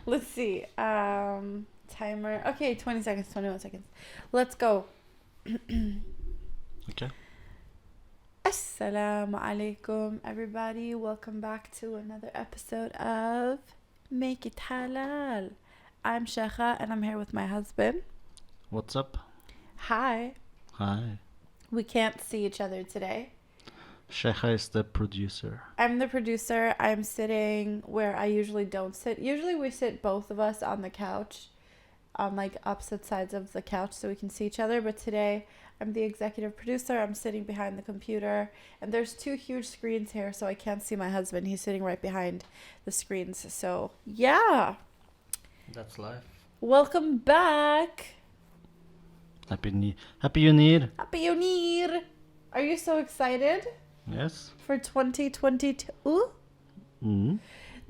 Let's see. Timer. Okay, 20 seconds, 21 seconds. Let's go. Okay. Assalamu alaikum, everybody. Welcome back to another episode of Make It Halal. I'm Sheikha and I'm here with my husband. What's up? Hi. Hi. We can't see each other today. Sheikha is the producer. I'm the producer. I'm sitting where I usually don't sit. Usually we sit both of us on the couch, on like opposite sides of the couch so we can see each other. But today I'm the executive producer. I'm sitting behind the computer and there's two huge screens here so I can't see my husband. He's sitting right behind the screens. So yeah. That's life. Welcome back. Happy New Year. Happy New Year. Are you so excited? Yes. For 2022? Mm-hmm.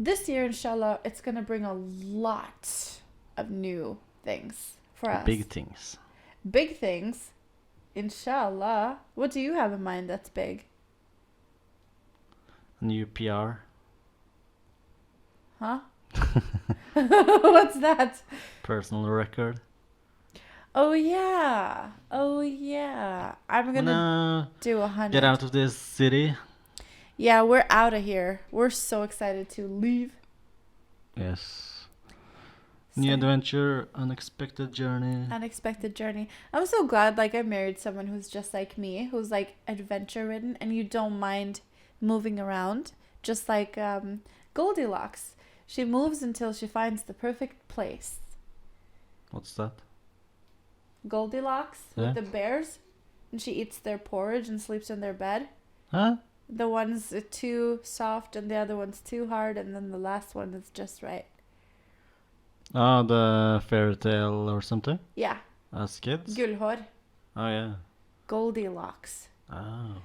This year, inshallah, it's going to bring a lot of new things for us. Big things. Big things. Inshallah. What do you have in mind that's big? New PR. Huh? What's that? Personal record. Oh, yeah. I'm going to do 100. Get out of this city. Yeah, we're out of here. We're so excited to leave. Yes. New adventure, unexpected journey. Unexpected journey. I'm so glad like I married someone who's just like me, who's like adventure ridden and you don't mind moving around. Just like Goldilocks. She moves until she finds the perfect place. What's that? Goldilocks with the bears, and she eats their porridge and sleeps in their bed. Huh? The one's too soft and the other one's too hard, and then the last one is just right. Oh, the fairy tale or something? Yeah. As kids? Gullhår. Oh, yeah. Goldilocks. Oh.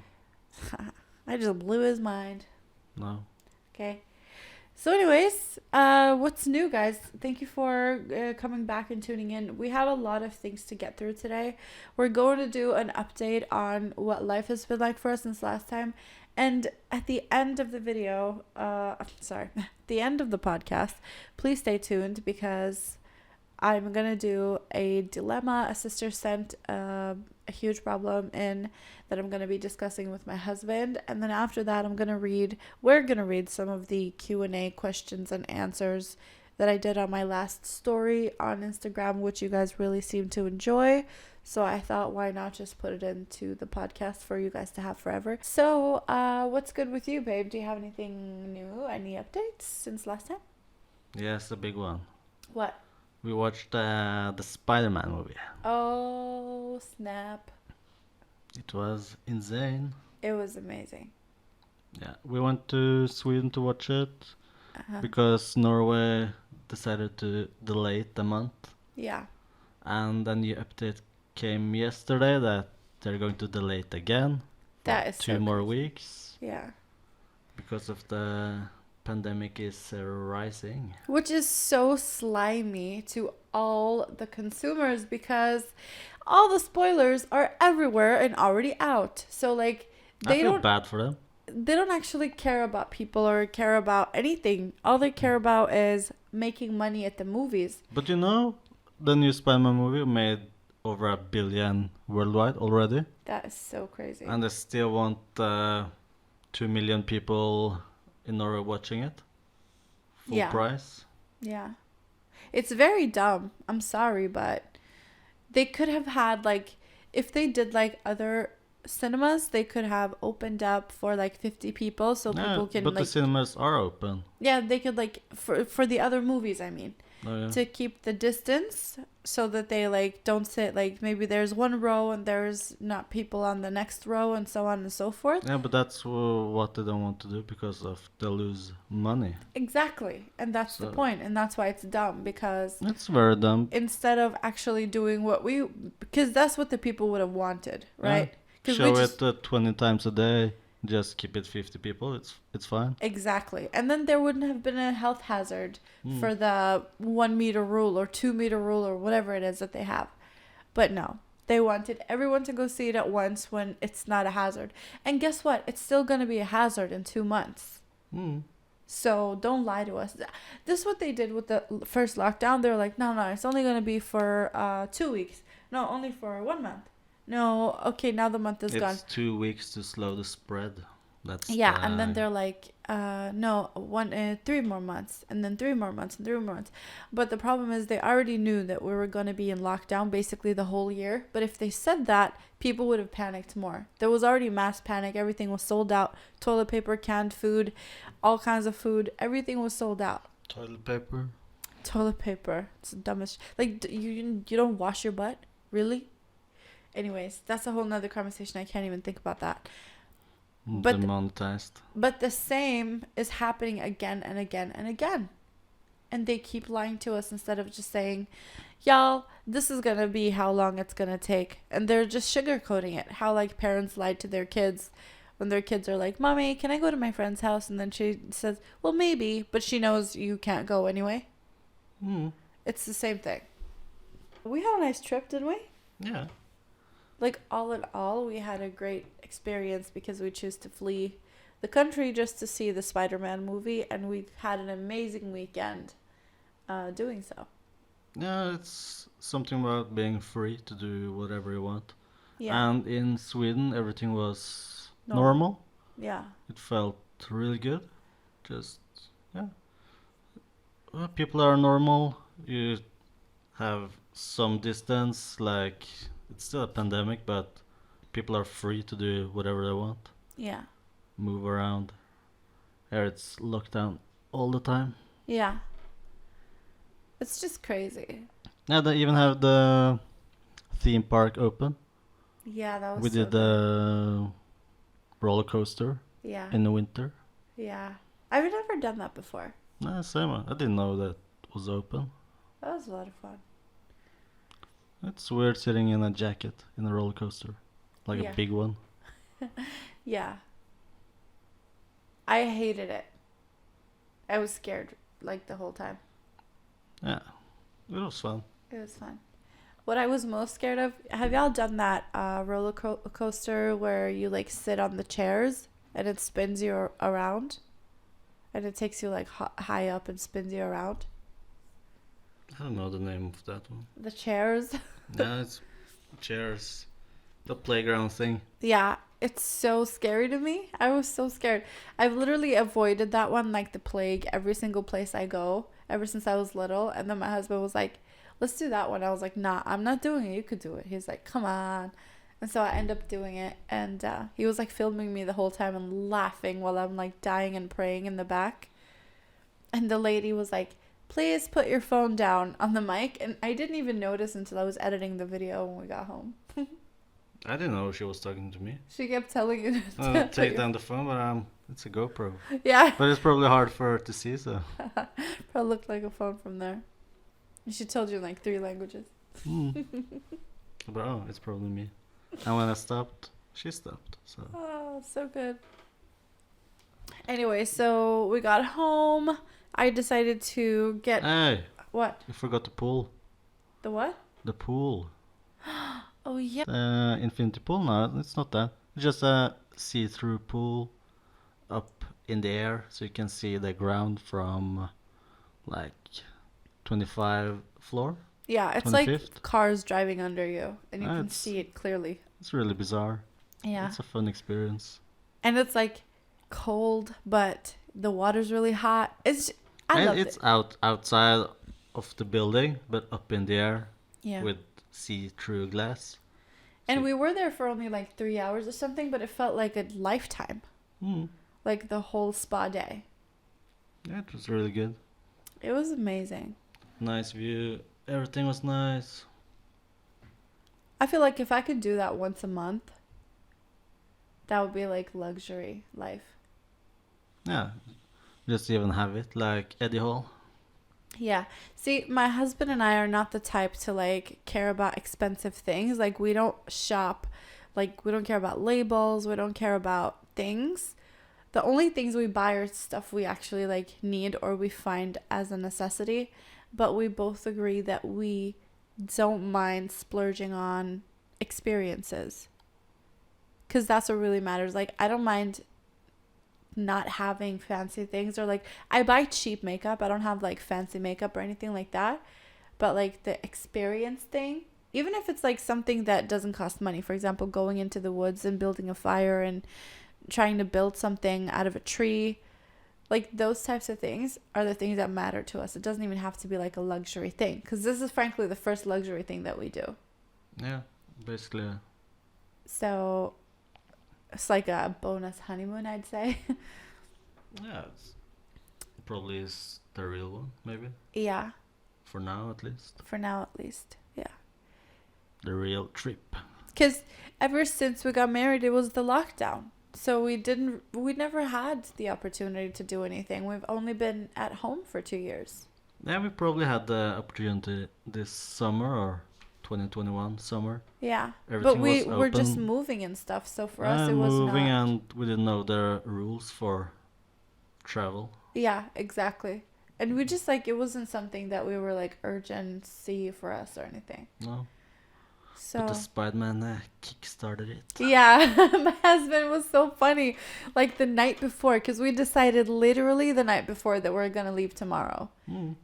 I just blew his mind. No. Okay. So anyways, what's new, guys? Thank you for coming back and tuning in. We have a lot of things to get through today. We're going to do an update on what life has been like for us since last time. And at the end of the video, the end of the podcast, please stay tuned because I'm going to do a dilemma a sister sent a huge problem in that I'm going to be discussing with my husband. And then after that, we're going to read some of the Q&A questions and answers that I did on my last story on Instagram, which you guys really seem to enjoy. So I thought, why not just put it into the podcast for you guys to have forever. So what's good with you, babe? Do you have anything new? Any updates since last time? Yes, a big one. What? We watched the Spider-Man movie. Oh, snap. It was insane. It was amazing. Yeah, we went to Sweden to watch it because Norway decided to delay it a month. Yeah. And then the update came yesterday that they're going to delay it again. That is two more weeks. Yeah. Because of the pandemic is rising. Which is so slimy to all the consumers because all the spoilers are everywhere and already out. So like I feel bad for them. They don't actually care about people or care about anything. All they care about is making money at the movies. But you know, the new Spider-Man movie made over 1 billion worldwide already. That is so crazy. And they still want 2 million people in Norway watching it. Full price. Yeah. It's very dumb. I'm sorry, but they could have had like, if they did like other cinemas, they could have opened up for like 50 people so people can but like, the cinemas are open. Yeah, they could like for the other movies, I mean. Oh, yeah. To keep the distance so that they like don't sit like maybe there's one row and there's not people on the next row and so on and so forth. Yeah, but that's what they don't want to do because of they lose money. Exactly. And that's the point. And that's why it's dumb because it's very dumb. Instead of actually doing because that's what the people would have wanted, right? Yeah. Show it 20 times a day. Just keep it 50 people. It's fine. Exactly. And then there wouldn't have been a health hazard for the 1 meter rule or 2 meter rule or whatever it is that they have. But no, they wanted everyone to go see it at once when it's not a hazard. And guess what? It's still going to be a hazard in 2 months. So don't lie to us. This is what they did with the first lockdown. They're like, no, it's only going to be for 2 weeks. No, only for 1 month. No, okay, now the month is gone. It's 2 weeks to slow the spread. That's Yeah, and then they're like, no, 3 more months, and then 3 more months, and 3 more months. But the problem is they already knew that we were going to be in lockdown basically the whole year. But if they said that, people would have panicked more. There was already mass panic. Everything was sold out. Toilet paper, canned food, all kinds of food. Everything was sold out. Toilet paper. Toilet paper. It's the dumbest. Like, you don't wash your butt? Really? Anyways, that's a whole nother conversation. I can't even think about that. But demonetized. But the same is happening again and again and again. And they keep lying to us instead of just saying, y'all, this is going to be how long it's going to take. And they're just sugarcoating it. How like parents lied to their kids when their kids are like, Mommy, can I go to my friend's house? And then she says, well, maybe. But she knows you can't go anyway. It's the same thing. We had a nice trip, didn't we? Yeah. Like, all in all, we had a great experience because we chose to flee the country just to see the Spider-Man movie, and we had an amazing weekend doing so. Yeah, it's something about being free to do whatever you want. Yeah. And in Sweden, everything was normal. Yeah. It felt really good. Just, yeah. Well, people are normal. You have some distance, like... It's still a pandemic, but people are free to do whatever they want. Yeah. Move around. Here it's locked down all the time. Yeah. It's just crazy. Yeah, they even have the theme park open. Yeah, that was We did the roller coaster. Yeah. In the winter. Yeah. I've never done that before. Nah, same. I didn't know that was open. That was a lot of fun. It's weird sitting in a jacket in a roller coaster. Like a big one. Yeah. I hated it. I was scared like the whole time. Yeah. It was fun. It was fun. What I was most scared of, have y'all done that roller coaster where you like sit on the chairs and it spins you around? And it takes you like high up and spins you around? I don't know the name of that one. The chairs? Yeah, it's chairs. The playground thing. Yeah, it's so scary to me. I was so scared. I've literally avoided that one like the plague every single place I go ever since I was little. And then my husband was like, let's do that one. I was like, nah, I'm not doing it. You could do it. He's like, come on. And so I end up doing it. And he was like filming me the whole time and laughing while I'm like dying and praying in the back. And the lady was like, please put your phone down on the mic. And I didn't even notice until I was editing the video when we got home. I didn't know she was talking to me. She kept telling you to take down the phone, but it's a GoPro. Yeah. But it's probably hard for her to see, so. Probably looked like a phone from there. She told you in like 3 languages. But it's probably me. And when I stopped, she stopped. So. Oh, so good. Anyway, so we got home. I decided to get... Hey! What? You forgot the pool. The what? The pool. Oh, yeah. Infinity pool? No, it's not that. It's just a see-through pool up in the air, so you can see the ground from like 25th floor. Yeah, it's 25th. like cars driving under you, and you can see it clearly. It's really bizarre. Yeah. It's a fun experience. And it's like cold, but the water's really hot. It's outside of the building, but up in the air. Yeah. With see-through glass. And we were there for only like 3 hours or something, but it felt like a lifetime. Like the whole spa day. Yeah, it was really good. It was amazing. Nice view. Everything was nice. I feel like if I could do that once a month, that would be like luxury life. Yeah. Just even have it like Eddie Hall. Yeah. See, my husband and I are not the type to like care about expensive things. Like we don't shop. Like we don't care about labels. We don't care about things. The only things we buy are stuff we actually like need or we find as a necessity. But we both agree that we don't mind splurging on experiences. Because that's what really matters. Like I don't mind not having fancy things, or like I buy cheap makeup. I don't have like fancy makeup or anything like that. But like the experience thing, even if it's like something that doesn't cost money, for example, going into the woods and building a fire and trying to build something out of a tree, like those types of things are the things that matter to us. It doesn't even have to be like a luxury thing, because this is frankly the first luxury thing that we do. Yeah, basically. So it's like a bonus honeymoon, I'd say. Yeah, it's probably is the real one, maybe. Yeah, For now, at least. for now at least. Yeah. The real trip. Because ever since we got married, it was the lockdown. So we never had the opportunity to do anything. We've only been at home for 2 years. Yeah, we probably had the opportunity this summer or 2021 summer. Yeah. Everything But we was were just open. moving and stuff. So for us, it was Moving, not. and we didn't know the rules for travel. Yeah, exactly. And we just like, it wasn't something that we were like urgency for us or anything. No. So. But the Spider-Man kick-started it. Yeah, my husband was so funny. Like the night before, because we decided literally the night before that we're going to leave tomorrow.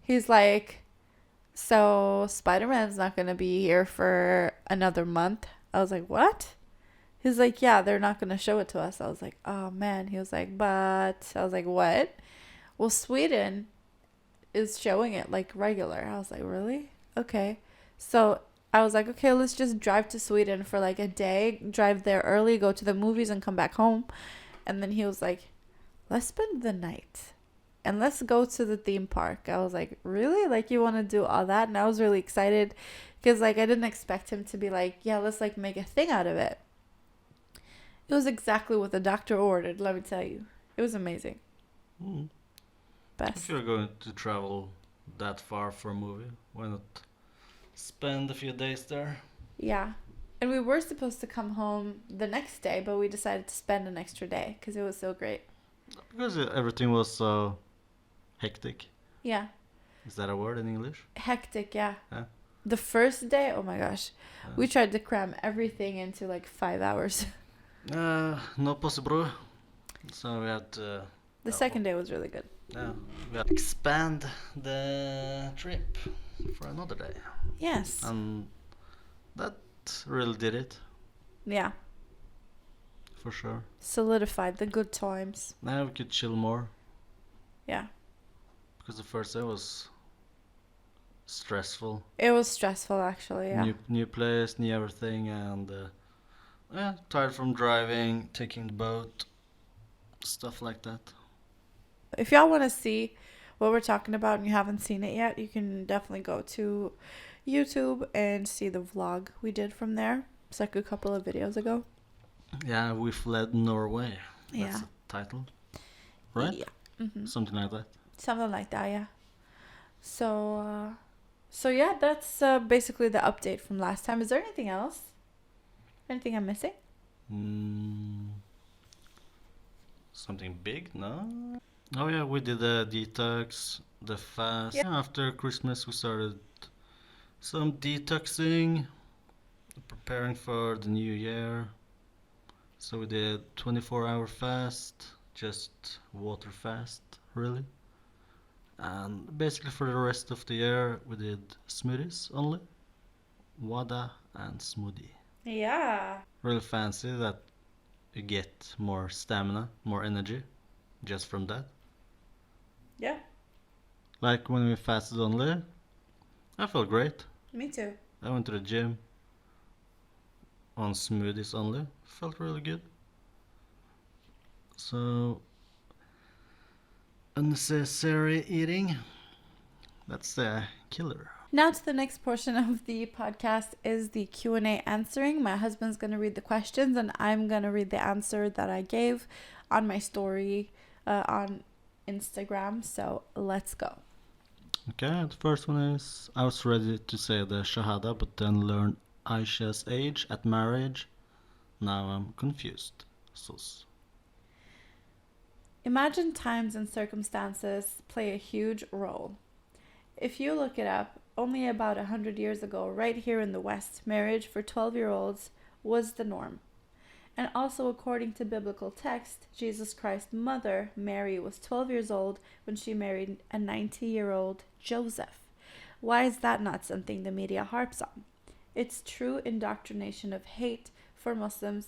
He's like, so Spider-Man's not going to be here for another month. I was like, what? He's like, yeah, they're not going to show it to us. I was like, oh man. He was like, but I was like, what? Well, Sweden is showing it like regular. I was like, really? Okay. So I was like, okay, let's just drive to Sweden for like a day, drive there early, go to the movies and come back home. And then he was like, let's spend the night and let's go to the theme park. I was like, really? Like, you want to do all that? And I was really excited because like I didn't expect him to be like, yeah, let's like make a thing out of it. It was exactly what the doctor ordered, let me tell you. It was amazing. Best. If you're going to travel that far for a movie, why not spend a few days there? Yeah. And we were supposed to come home the next day, but we decided to spend an extra day because it was so great. Because everything was so hectic. Yeah. Is that a word in English? Hectic, yeah. Yeah. The first day, oh my gosh. We tried to cram everything into like 5 hours. No possible. So we had to... The second day was really good. Yeah, we had to expand the trip for another day. Yes. And that really did it. Yeah. For sure. Solidified the good times. Now we could chill more. Yeah. Because the first day was stressful. It was stressful, actually, yeah. New place, new everything, and tired from driving, taking the boat, stuff like that. If y'all want to see what we're talking about and you haven't seen it yet, you can definitely go to YouTube and see the vlog we did from there. It's like a couple of videos ago. Yeah, we fled Norway. That's Yeah. the title. Right? Yeah. Mm-hmm. Something like that. Something like that, yeah. So yeah, that's basically the update from last time. Is there anything else? Anything I'm missing? Something big? No? Oh yeah, we did the detox, the fast. Yeah. After Christmas we started some detoxing, preparing for the new year. So we did 24-hour fast, just water fast, really. And basically for the rest of the year we did smoothies only. Wada and smoothie. Yeah. Really fancy that you get more stamina, more energy just from that. Yeah. Like when we fasted only, I felt great. Me too. I went to the gym on smoothies only. Felt really good. So, unnecessary eating, that's the killer. Now to the next portion of the podcast is the Q&A answering. My husband's going to read the questions and I'm going to read the answer that I gave on my story on Instagram. So let's go. Okay, the first one is, I was ready to say the Shahada but then learned Aisha's age at marriage. Now I'm confused. Sus. Imagine times and circumstances play a huge role. If you look it up, only about 100 years ago, right here in the West, marriage for 12-year-olds was the norm. And also, according to biblical text, Jesus Christ's mother, Mary, was 12 years old when she married a 90-year-old Joseph. Why is that not something the media harps on? It's true indoctrination of hate for Muslims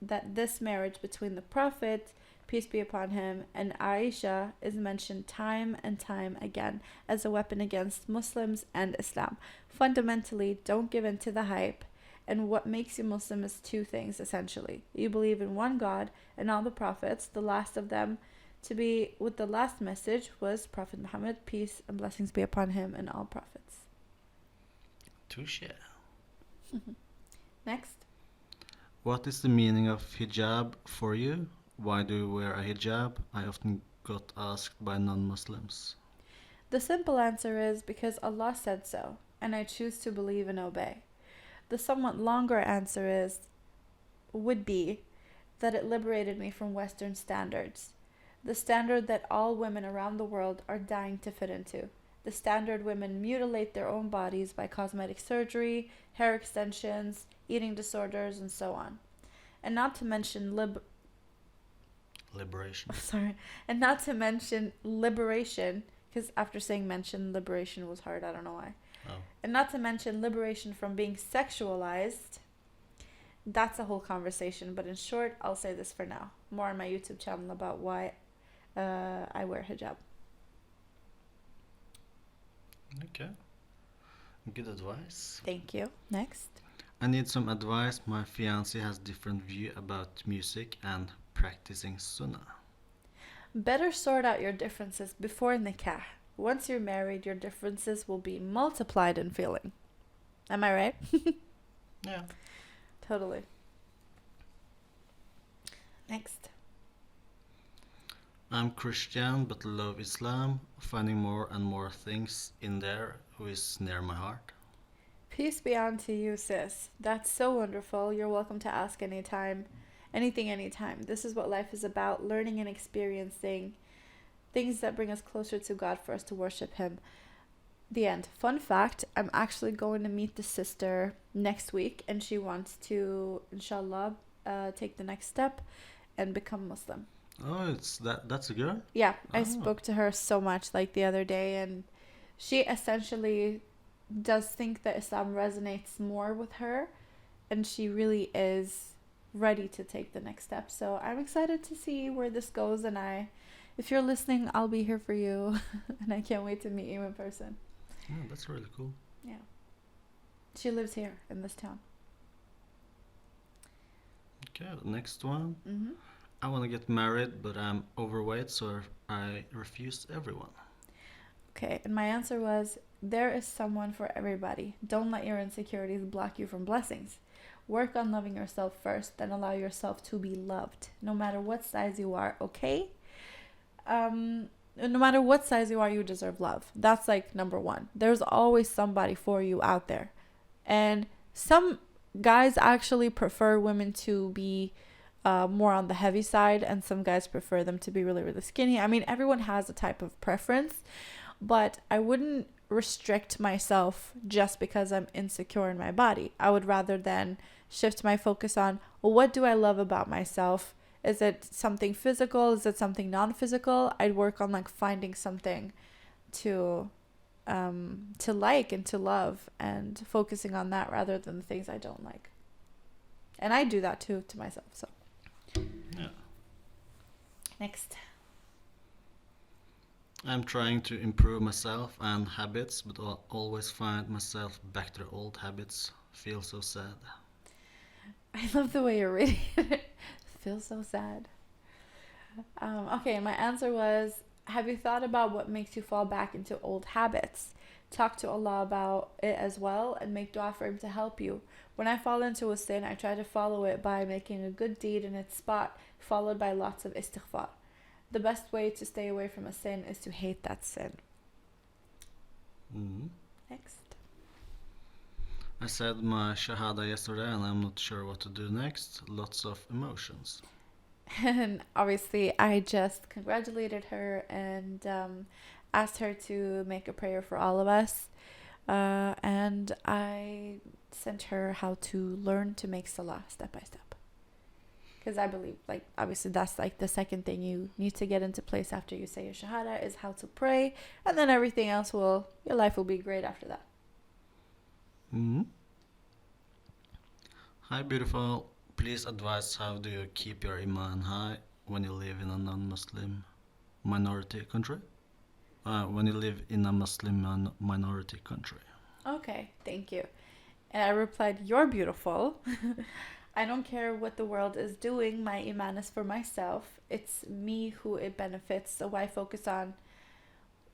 that this marriage between the Prophet, peace be upon him, and Aisha is mentioned time and time again as a weapon against Muslims and Islam. Fundamentally, don't give in to the hype. And what makes you Muslim is two things, essentially. You believe in one God and all the prophets, the last of them to be with the last message was Prophet Muhammad, peace and blessings be upon him and all prophets. Touche. Next. What is the meaning of hijab for you? Why do you wear a hijab? I often got asked by non-Muslims. The simple answer is because Allah said so, and I choose to believe and obey. The somewhat longer answer would be that it liberated me from Western standards. The standard that all women around the world are dying to fit into. The standard women mutilate their own bodies by cosmetic surgery, hair extensions, eating disorders, and so on. And not to mention Liberation. And not to mention liberation, because after saying mention, liberation was hard, I don't know why. Oh. And not to mention liberation from being sexualized. That's a whole conversation, but in short, I'll say this for now. More on my YouTube channel about why I wear hijab. Okay. Good advice. Thank you. Next. I need some advice. My fiancé has different view about music and practicing sunnah. Better sort out your differences before nikah. Once you're married, your differences will be multiplied in feeling. Am I right? Yeah. Totally. Next. I'm Christian but love Islam, finding more and more things in there who is near my heart. Peace be unto you, sis. That's so wonderful. You're welcome to ask anytime. Anytime. This is what life is about, learning and experiencing things that bring us closer to God for us to worship him. The end. Fun fact, I'm actually going to meet the sister next week, and she wants to, inshallah, take the next step and become Muslim. Oh, that's a girl? Yeah, Oh. I spoke to her so much like the other day, and she essentially does think that Islam resonates more with her, and she really is ready to take the next step. So I'm excited to see where this goes, and if you're listening, I'll be here for you. And I can't wait to meet you in person. Oh, that's really cool. Yeah. She lives here in this town. Okay, the next one. Mm-hmm. I want to get married, but I'm overweight, so I refuse everyone. Okay, and my answer was, there is someone for everybody. Don't let your insecurities block you from blessings. Work on loving yourself first, then allow yourself to be loved, no matter what size you are, okay? No matter what size you are, you deserve love. That's like number one. There's always somebody for you out there. And some guys actually prefer women to be more on the heavy side, and some guys prefer them to be really, really skinny. I mean, everyone has a type of preference, but I wouldn't restrict myself just because I'm insecure in my body. I would rather then shift my focus on, well, what do I love about myself? Is it something physical? Is it something non-physical? I'd work on like finding something to like and to love, and focusing on that rather than the things I don't like. And I do that too to myself. So Yeah. next. I'm trying to improve myself and habits, but always find myself back to old habits. Feel so sad. I love the way you're reading it. Feel so sad. Okay, my answer was, have you thought about what makes you fall back into old habits? Talk to Allah about it as well, and make dua for him to help you. When I fall into a sin, I try to follow it by making a good deed in its spot, followed by lots of istighfar. The best way to stay away from a sin is to hate that sin. Mm-hmm. Next. I said my shahada yesterday and I'm not sure what to do next. Lots of emotions. And obviously, I just congratulated her and asked her to make a prayer for all of us. And I sent her how to learn to make salah step by step. Because I believe, like, obviously that's like the second thing you need to get into place after you say your shahada is how to pray, and then everything else your life will be great after that. Mm-hmm. Hi, beautiful. Please advise how do you keep your iman high when you live in a non-Muslim minority country? When you live in a Muslim minority country. Okay, thank you. And I replied, you're beautiful. I don't care what the world is doing. My iman is for myself. It's me who it benefits. So I focus on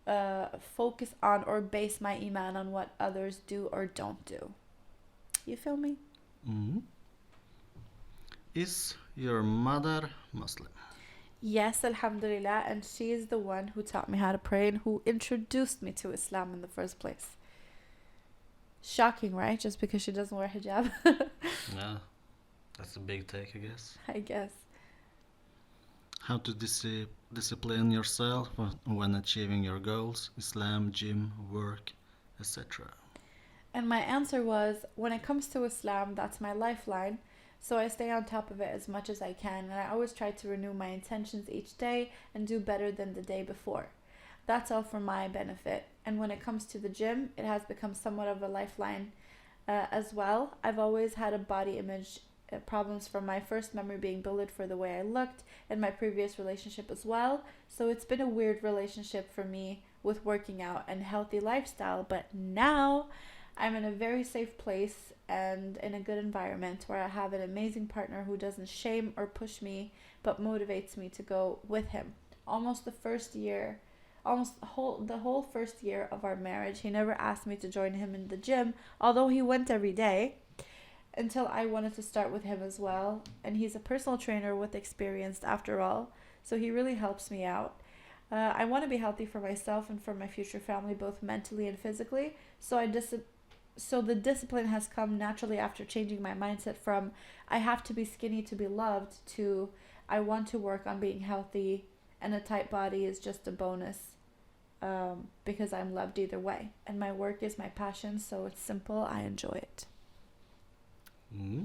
or base my iman on what others do or don't do. You feel me? Mm-hmm. Is your mother Muslim? Yes, alhamdulillah. And she is the one who taught me how to pray and who introduced me to Islam in the first place. Shocking, right? Just because she doesn't wear hijab. Yeah, that's a big take, I guess. I guess. How to discipline yourself when achieving your goals, Islam, gym, work, etc. And my answer was, when it comes to Islam, that's my lifeline. So I stay on top of it as much as I can. And I always try to renew my intentions each day and do better than the day before. That's all for my benefit. And when it comes to the gym, it has become somewhat of a lifeline as well. I've always had a body image problems from my first memory being bullied for the way I looked and my previous relationship as well. So it's been a weird relationship for me with working out and healthy lifestyle. But now I'm in a very safe place and in a good environment where I have an amazing partner who doesn't shame or push me, but motivates me to go with him. Almost the whole first year of our marriage, he never asked me to join him in the gym, although he went every day, until I wanted to start with him as well. And he's a personal trainer with experience after all, so he really helps me out. I want to be healthy for myself and for my future family, both mentally and physically. So the discipline has come naturally after changing my mindset from I have to be skinny to be loved to I want to work on being healthy, and a tight body is just a bonus because I'm loved either way. And my work is my passion, so it's simple. I enjoy it. Mm-hmm.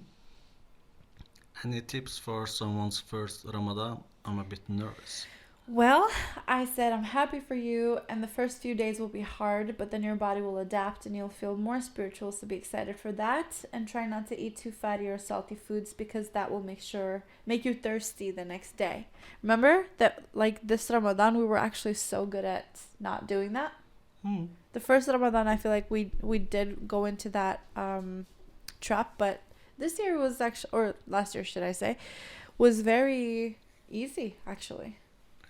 Any tips for someone's first Ramadan? I'm a bit nervous. Well, I said I'm happy for you, and the first few days will be hard, but then your body will adapt and you'll feel more spiritual, so be excited for that. And try not to eat too fatty or salty foods because that will make you thirsty the next day. Remember that, like, this Ramadan we were actually so good at not doing that. The first Ramadan I feel like we did go into that trap, but this year was actually, or last year should I say, was very easy actually.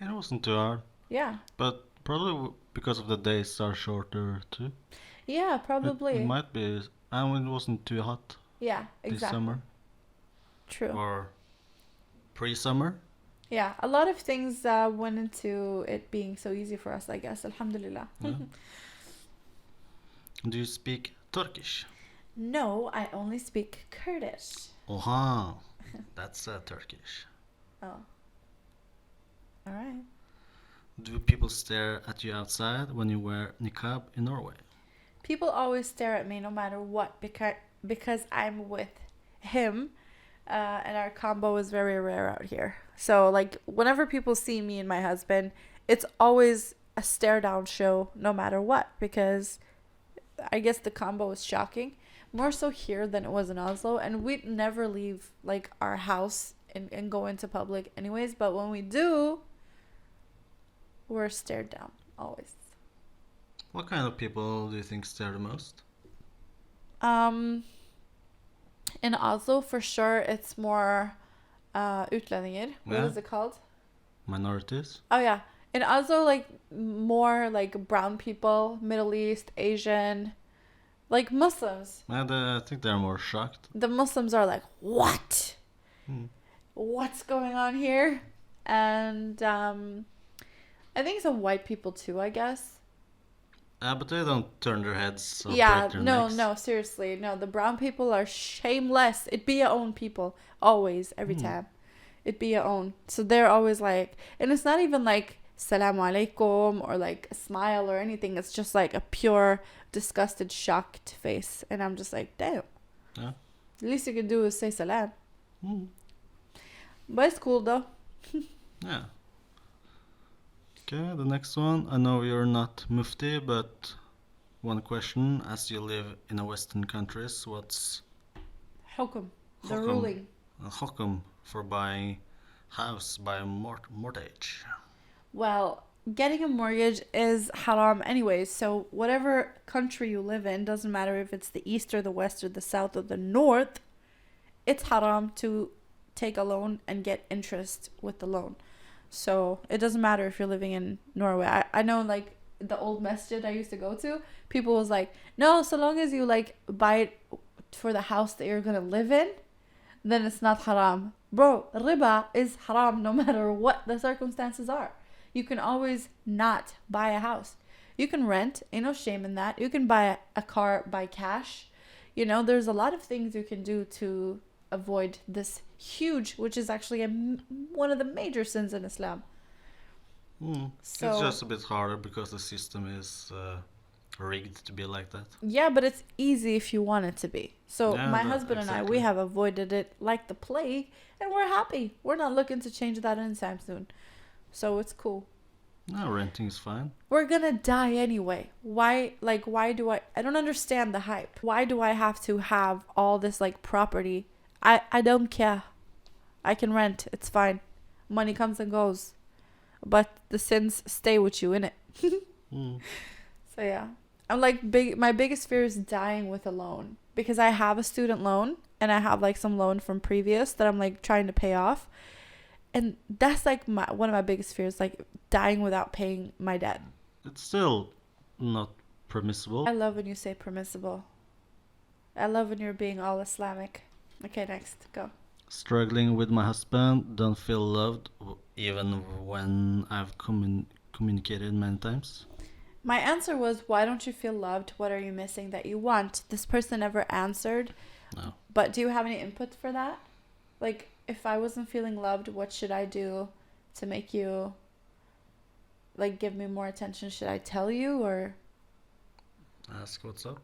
It wasn't too hard. Yeah. But probably because of the days are shorter too. Yeah, probably. It might be. And it wasn't too hot. Yeah, exactly. This summer. True. Or pre-summer. Yeah, a lot of things went into it being so easy for us, I guess. Alhamdulillah. Yeah. Do you speak Turkish? No, I only speak Kurdish. Oha, that's Turkish. Oh. All right. Do people stare at you outside when you wear niqab in Norway? People always stare at me no matter what because I'm with him, and our combo is very rare out here. So, like, whenever people see me and my husband, it's always a stare down show no matter what, because I guess the combo is shocking. More so here than it was in Oslo, and we'd never leave, like, our house and go into public anyways, but when we do, we're stared down always. What kind of people do you think stare the most? In Oslo, for sure, it's more utlendinger. What is it called? Minorities? Oh, yeah. In Oslo, like, more, like, brown people, Middle East, Asian, like, Muslims. I think they're more shocked. The Muslims are like, what? What's going on here? And I think some white people too, I guess. But they don't turn their heads or break their necks. No, seriously. No, the brown people are shameless. It be your own people. Always, every time. It be your own. So they're always like, and it's not even like, Salam alaikum, or like a smile or anything. It's just like a pure, disgusted, shocked face. And I'm just like, damn. Yeah. The least you can do is say salam. But it's cool though. Yeah. Okay, the next one. I know you're not Mufti, but one question. As you live in a Western countries, what's Hukum. The Hukum. ruling. Hukum for buying house by a mortgage? Well, getting a mortgage is haram anyways. So whatever country you live in, doesn't matter if it's the east or the west or the south or the north, it's haram to take a loan and get interest with the loan. So it doesn't matter if you're living in Norway. I know like the old masjid I used to go to, people was like, no, so long as you like buy it for the house that you're gonna live in, then it's not haram. Bro, riba is haram no matter what the circumstances are. You can always not buy a house. You can rent, ain't no shame in that. You can buy a car by cash. You know, there's a lot of things you can do to avoid this huge, which is actually one of the major sins in Islam. So, it's just a bit harder because the system is rigged to be like that. Yeah, but it's easy if you want it to be. So Yeah, my husband and I, we exactly. have avoided it like the plague, and we're happy. We're not looking to change that anytime soon. So it's cool. No, renting is fine. We're gonna die anyway. Why do I don't understand the hype. Why do I have to have all this like property? I don't care. I can rent. It's fine. Money comes and goes. But the sins stay with you, innit? So yeah. I'm like my biggest fear is dying with a loan. Because I have a student loan and I have like some loan from previous that I'm like trying to pay off. And that's like one of my biggest fears, like dying without paying my debt. It's still not permissible. I love when you say permissible. I love when you're being all Islamic. Okay, next, go. Struggling with my husband, don't feel loved even when I've communicated many times. My answer was, why don't you feel loved? What are you missing that you want? This person never answered. No. But do you have any input for that? Like, if I wasn't feeling loved, what should I do to make you, like, give me more attention? Should I tell you or? Ask what's up.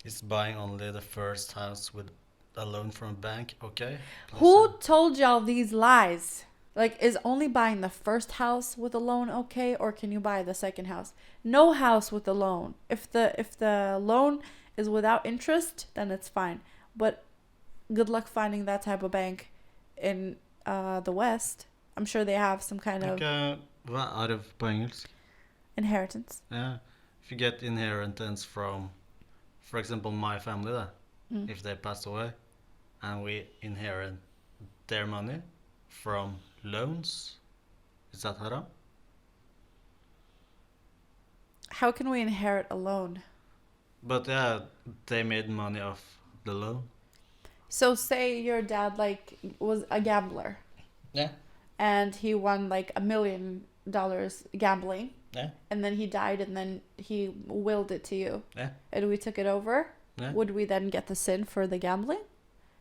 Is buying only the first house with a loan from a bank okay? Who told y'all these lies? Like, is only buying the first house with a loan okay, or can you buy the second house? No house with a loan. If the loan is without interest, then it's fine. But good luck finding that type of bank in the West. I'm sure they have some kind of Hva er det på engelsk? inheritance. Yeah. If you get inheritance from, for example, my family, if they pass away, and we inherit their money from loans, is that haram? How can we inherit a loan? But yeah, they made money off the loan. So say your dad like was a gambler. Yeah. And he won like $1 million gambling. Yeah. And then he died and then he willed it to you. Yeah. And we took it over. Yeah. Would we then get the sin for the gambling?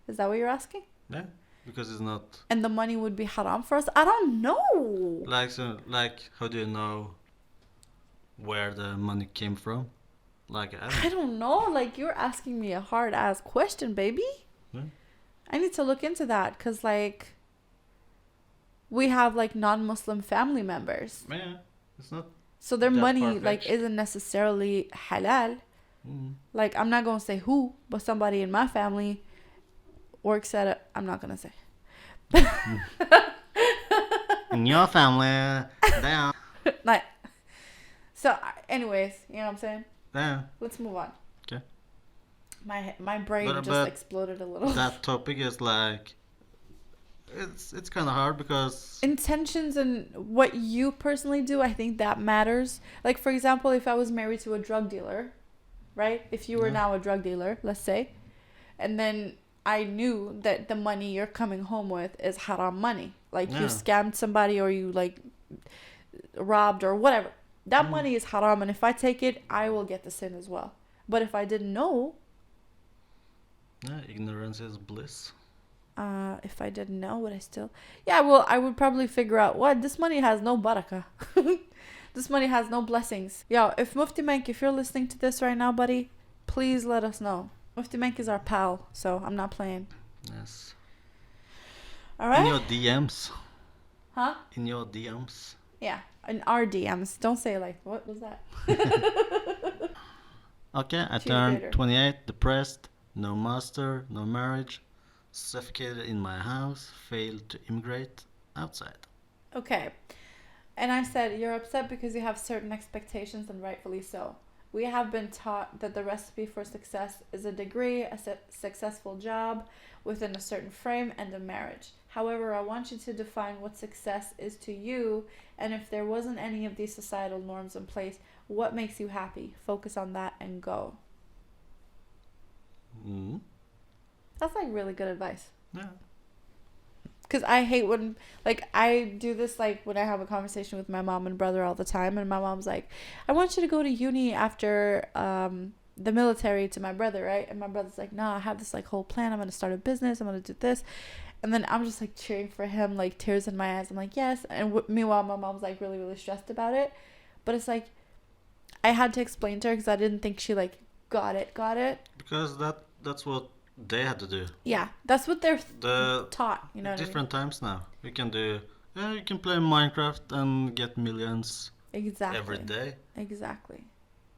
Is that what you're asking? Yeah. Because it's not. And the money would be haram for us? I don't know. Like how do you know where the money came from? Like I don't know. Like, you're asking me a hard ass question, baby. Yeah. I need to look into that because, like, we have like non-Muslim family members. Yeah, it's not. So their that money far-fetched. like isn't necessarily halal. Like, I'm not gonna say who, but somebody in my family works at a. I'm not gonna say. In your family, damn. Like, so, anyways, you know what I'm saying? Yeah. Let's move on. Okay. My brain But just exploded a little. That topic is like, it's kind of hard because Intentions and what you personally do, I think that matters. Like, for example, if I was married to a drug dealer, right? If you were now a drug dealer, let's say, and then I knew that the money you're coming home with is haram money. Like, you scammed somebody or you, like, robbed or whatever. That money is haram, and if I take it, I will get the sin as well. But if I didn't know... ignorance is bliss. If I didn't know, would I still... Yeah, well, I would probably figure out, what? This money has no barakah. This money has no blessings. Yo, if Mufti Menk, if you're listening to this right now, buddy, please let us know. Mufti Menk is our pal, so I'm not playing. Yes. All In your right? DMs. Huh? In your DMs. Yeah. In our DMs. Don't say like, what was that? Okay, I Choose turned greater. 28, depressed, no master, no marriage, suffocated in my house, failed to immigrate outside. Okay. And I said, you're upset because you have certain expectations, and rightfully so. We have been taught that the recipe for success is a degree, a successful job within a certain frame, and a marriage. However, I want you to define what success is to you, and if there wasn't any of these societal norms in place, what makes you happy? Focus on that and go. Mm. That's like really good advice. Yeah. Because I hate when, like, I do this, like, when I have a conversation with my mom and brother all the time, and my mom's like, I want you to go to uni after the military, to my brother, right? And my brother's like, no, I have this, like, whole plan. I'm going to start a business. I'm going to do this. And then I'm just, like, cheering for him, like, tears in my eyes. I'm like, yes. And meanwhile, my mom's, like, really, really stressed about it. But it's like, I had to explain to her because I didn't think she, like, got it. Because that's what they had to do. Yeah, that's what they're The taught, you know what I mean? different times now. You can do. Yeah, you can play Minecraft and get millions Exactly. every day. Exactly.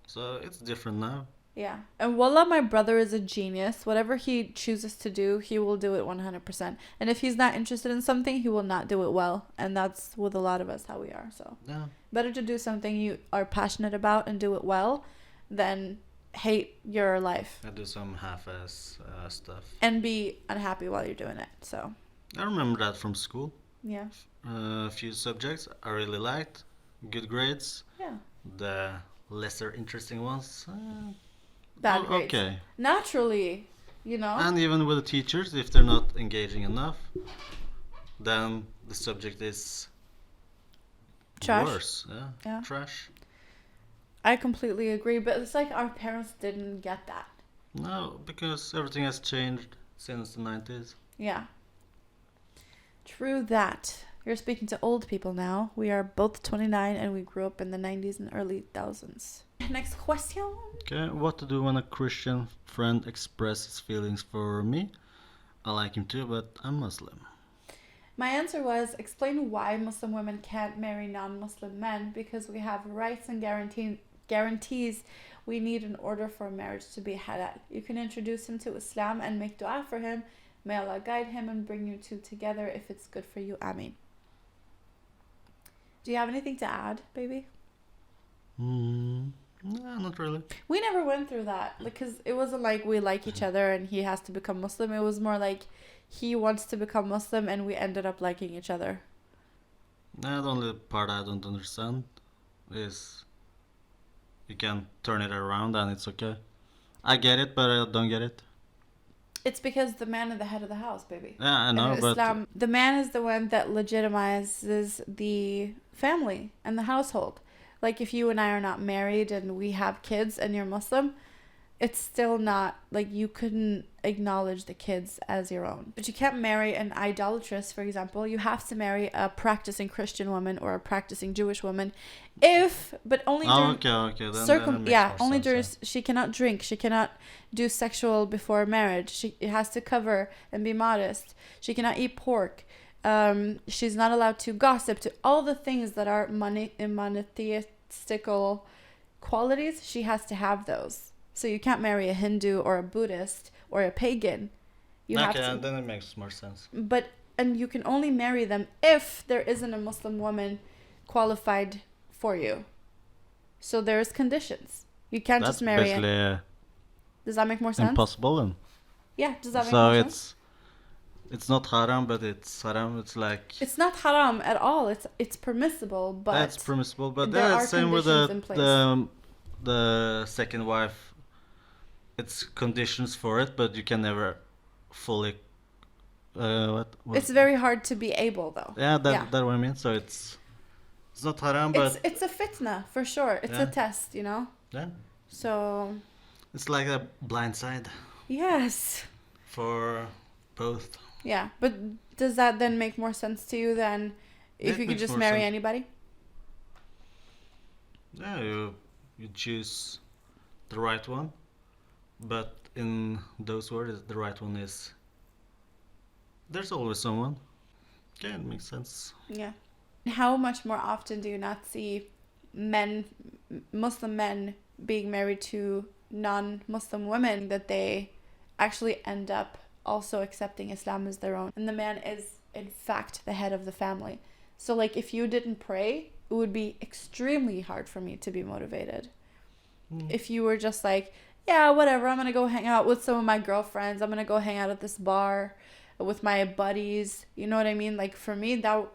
So it's different now. Yeah. And wallah, my brother is a genius. Whatever he chooses to do, he will do it 100%. And if he's not interested in something, he will not do it well. And that's with a lot of us how we are. So Yeah. better to do something you are passionate about and do it well than hate your life I do some half-ass stuff. and be unhappy while you're doing it. So, I remember that from school. yeah. A few subjects I really liked, good grades. Yeah. The lesser interesting ones, Bad grades. okay. Naturally, you know? And even with the teachers, if they're not engaging enough, then the subject is Trash. worse. Yeah. Yeah. Trash. I completely agree. But it's like our parents didn't get that. No, because everything has changed since the 90s. Yeah. True that. You're speaking to old people now. We are both 29 and we grew up in the 90s and early thousands. Next question. Okay, what to do when a Christian friend expresses feelings for me? I like him too, but I'm Muslim. My answer was explain why Muslim women can't marry non-Muslim men, because we have rights and guarantees we need in order for a marriage to be halal. You can introduce him to Islam and make dua for him. May Allah guide him and bring you two together if it's good for you. Ameen. Do you have anything to add, baby? No, not really. We never went through that, because it wasn't like we like each other and he has to become Muslim. It was more like he wants to become Muslim and we ended up liking each other. The only part I don't understand is you can turn it around and it's okay. I get it, but I don't get it. It's because the man is the head of the house, baby. Yeah, I know, In but Islam, the man is the one that legitimizes the family and the household. Like if you and I are not married and we have kids and you're Muslim, it's still not, like, you couldn't acknowledge the kids as your own. But you can't marry an idolatress, for example. You have to marry a practicing Christian woman or a practicing Jewish woman, but only during okay, then it makes more only sense, during yeah. she cannot drink, she cannot do sexual before marriage. It has to cover and be modest. She cannot eat pork. She's not allowed to gossip, to all the things that are monotheistical qualities. She has to have those. So you can't marry a Hindu or a Buddhist or a pagan. You have to. Then it makes more sense. And you can only marry them if there isn't a Muslim woman qualified for you. So there's conditions. You can't That's just marry basically Does that make more sense? impossible then. Yeah, does that make So more sense? it's not haram, but it's haram. It's like It's not haram at all. It's permissible, but that's permissible. But there are it's same with conditions in place. the second wife. It's conditions for it, but you can never fully. What? It's very hard to be able, though. Yeah, that's what I mean. So it's not haram, but It's a fitna for sure. It's a Yeah. test, you know. yeah, So it's like a blind side yes, for both. yeah. But does that then make more sense to you than if It you could makes just more marry sense. anybody? Yeah, you choose the right one, but in those words, the right one is there's always someone. Okay, it makes sense. Yeah. How much more often do you not see men, Muslim men, being married to non-Muslim women, that they actually end up also accepting Islam as their own, and the man is in fact the head of the family. So like if you didn't pray, it would be extremely hard for me to be motivated. If you were just like, yeah, whatever, I'm gonna go hang out with some of my girlfriends, I'm gonna go hang out at this bar with my buddies, you know what I mean? Like for me, that would,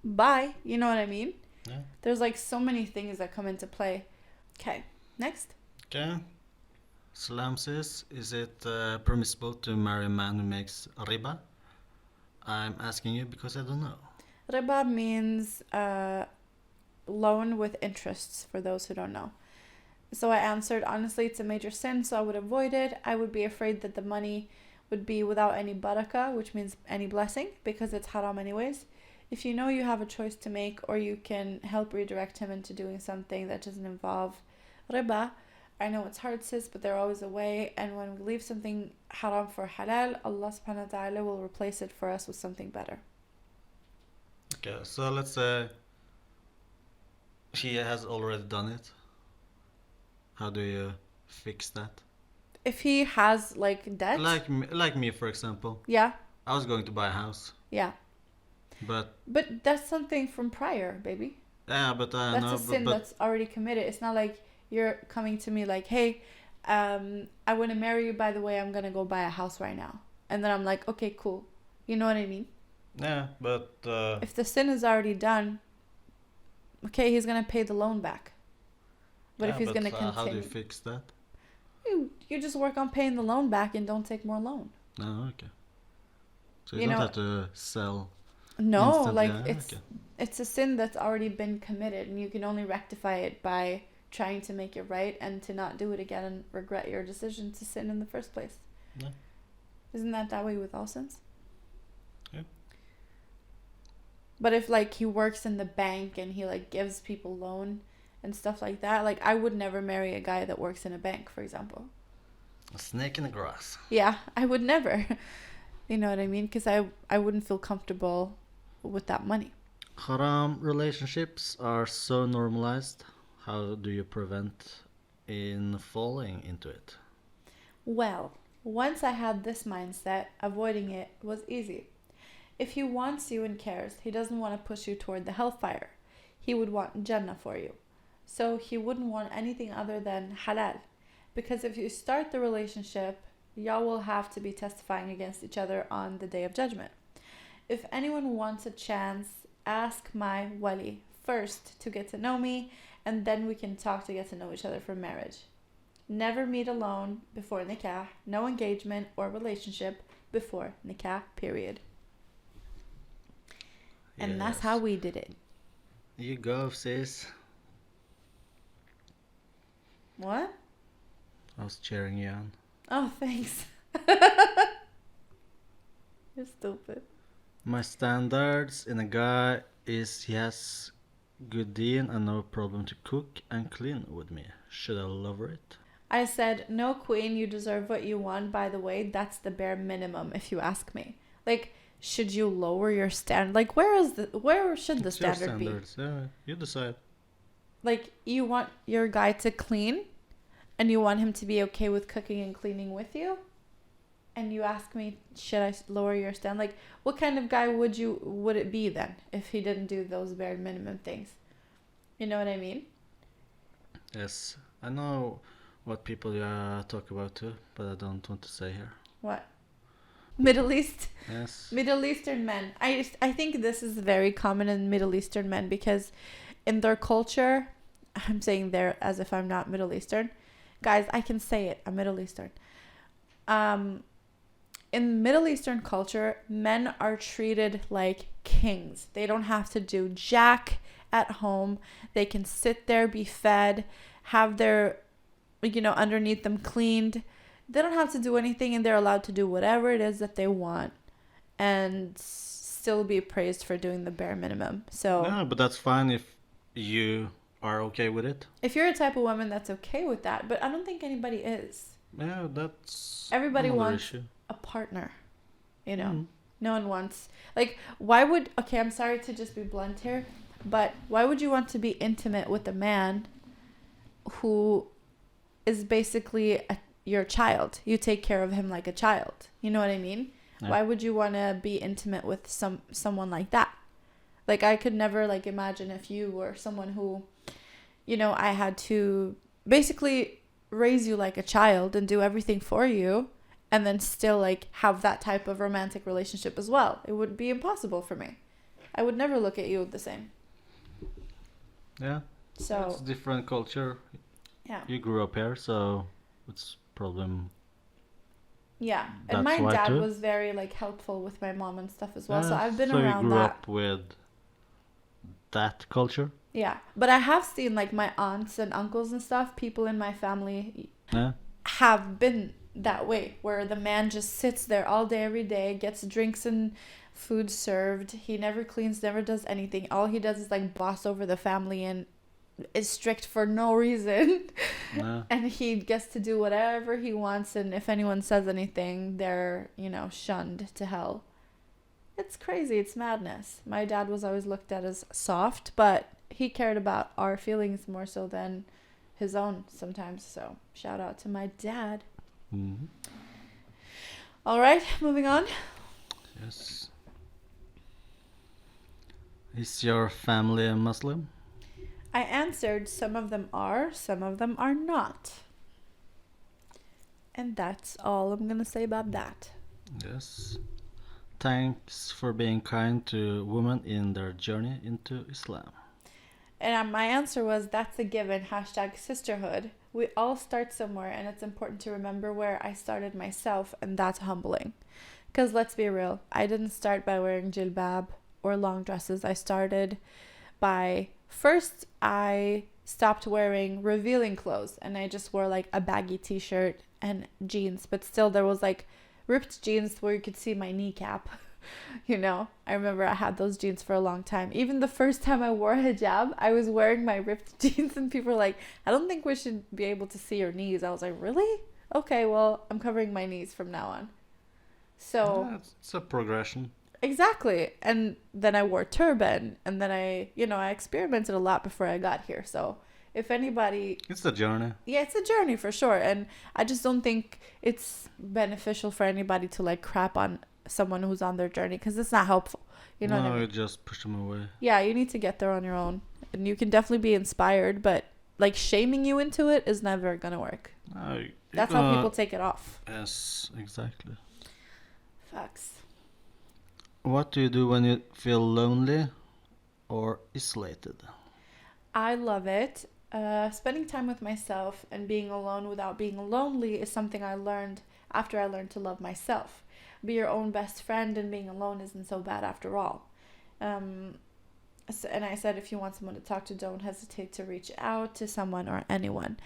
bye, you know what I mean? Yeah. There's like so many things that come into play. Okay, next. Okay. Salam says, is it permissible to marry a man who makes riba? I'm asking you because I don't know. Riba means loan with interests, for those who don't know. So I answered, honestly, it's a major sin, so I would avoid it. I would be afraid that the money would be without any barakah, which means any blessing, because it's haram anyways. If you know you have a choice to make, or you can help redirect him into doing something that doesn't involve riba, I know it's hard, sis, but there's always a way. And when we leave something haram for halal, Allah subhanahu wa ta'ala will replace it for us with something better. Okay, so let's say he has already done it. How do you fix that? If he has like debt, Like me, for example. yeah, I was going to buy a house, yeah, but that's something from prior, baby. yeah, but I That's know, a sin but that's already committed. It's not like you're coming to me like, hey, I want to marry you, by the way, I'm gonna go buy a house right now, and then I'm like, okay, cool, you know what I mean? yeah, but If the sin is already done, okay, he's gonna pay the loan back. But yeah, if he's but, gonna how do you continue, fix that? you just work on paying the loan back and don't take more loan. No, okay. So you You don't know- have to sell. No, Instantly, like yeah, it's okay. it's a sin that's already been committed, and you can only rectify it by trying to make it right and to not do it again and regret your decision to sin in the first place. Yeah. Isn't that way with all sins? Yeah. But if like he works in the bank and he like gives people loan and stuff like that, like I would never marry a guy that works in a bank, for example. A snake in the grass. Yeah, I would never. You know what I mean? Because I wouldn't feel comfortable with that money. Haram relationships are so normalized. How do you prevent in falling into it? Well, once I had this mindset, avoiding it was easy. If he wants you and cares, he doesn't want to push you toward the hellfire. He would want Jannah for you. So he wouldn't want anything other than halal. Because if you start the relationship, y'all will have to be testifying against each other on the day of judgment. If anyone wants a chance, ask my wali first to get to know me, and then we can talk to get to know each other for marriage. Never meet alone before nikah, no engagement or relationship before nikah, period. And that's Yes. how we did it. You go, sis. What? I was cheering you on. Oh, thanks. You're stupid. My standards in a guy is he has good deen and no problem to cook and clean with me. Should I lover it? I said, no, queen, you deserve what you want. By the way, that's the bare minimum if you ask me. Like, should you lower your standard? Like, where should the It's your standard be? standards. Yeah, you decide. Like, you want your guy to clean and you want him to be okay with cooking and cleaning with you? And you ask me, should I lower your standard? Like, what kind of guy would it be then if he didn't do those bare minimum things? You know what I mean? Yes, I know what people talk about too, but I don't want to say here. What? Middle East? Yes. Middle Eastern men. I think this is very common in Middle Eastern men because in their culture, I'm saying there as if I'm not Middle Eastern. Guys, I can say it. I'm Middle Eastern. In Middle Eastern culture, men are treated like kings. They don't have to do jack at home. They can sit there, be fed, have their, underneath them cleaned. They don't have to do anything, and they're allowed to do whatever it is that they want and still be praised for doing the bare minimum. So Yeah, but that's fine if you are okay with it. if you're a type of woman that's okay with that, but I don't think anybody is. Yeah, that's Everybody another wants issue. a partner, you know. No one wants, like, why would, okay, I'm sorry to just be blunt here, but why would you want to be intimate with a man who is basically your child? You take care of him like a child. You know what I mean? Yeah. Why would you want to be intimate with someone like that? Like, I could never, like, imagine if you were someone who, you know, I had to basically raise you like a child and do everything for you, and then still, like, have that type of romantic relationship as well. It would be impossible for me. I would never look at you the same. Yeah. So It's a different culture. yeah. You grew up here, so it's problem. Yeah, That's and my why dad too. was very, like, helpful with my mom and stuff as well. So Yeah, I've been so you around grew that. up with that culture. Yeah, but I have seen, like, my aunts and uncles and stuff. People in my family Yeah. have been that way, where the man just sits there all day, every day, gets drinks and food served. He never cleans, never does anything. All he does is, like, boss over the family and is strict for no reason. Yeah. And he gets to do whatever he wants, and if anyone says anything, they're, you know, shunned to hell. It's crazy. It's madness. My dad was always looked at as soft, but he cared about our feelings more so than his own sometimes. So shout out to my dad. Mm-hmm. All right, moving on. Yes. Is your family a Muslim? I answered some of them are, some of them are not. And that's all I'm going to say about that. Yes. Thanks for being kind to women in their journey into Islam. And my answer was, that's a given, #sisterhood. We all start somewhere, and it's important to remember where I started myself, and that's humbling. Because let's be real, I didn't start by wearing jilbab or long dresses. I started by, first I stopped wearing revealing clothes, and I just wore, like, a baggy t-shirt and jeans, but still there was, like, ripped jeans where you could see my kneecap. You know, I remember I had those jeans for a long time. Even the first time I wore a hijab, I was wearing my ripped jeans, and people were like, I don't think we should be able to see your knees. I was like, really? Okay, well, I'm covering my knees from now on. So Yeah, it's a progression. exactly. And then I wore turban, and then I experimented a lot before I got here. So if anybody, It's a journey. yeah, it's a journey for sure. And I just don't think it's beneficial for anybody to, like, crap on someone who's on their journey, because it's not helpful. You know what I No, mean? you just push them away. Yeah, you need to get there on your own. And you can definitely be inspired, but, like, shaming you into it is never going to work. No, you That's how people take it off. Yes, exactly. Facts. What do you do when you feel lonely or isolated? I love it. Spending time with myself and being alone without being lonely is something I learned after I learned to love myself. Be your own best friend, and being alone isn't so bad after all. And I said, if you want someone to talk to, don't hesitate to reach out to someone or anyone.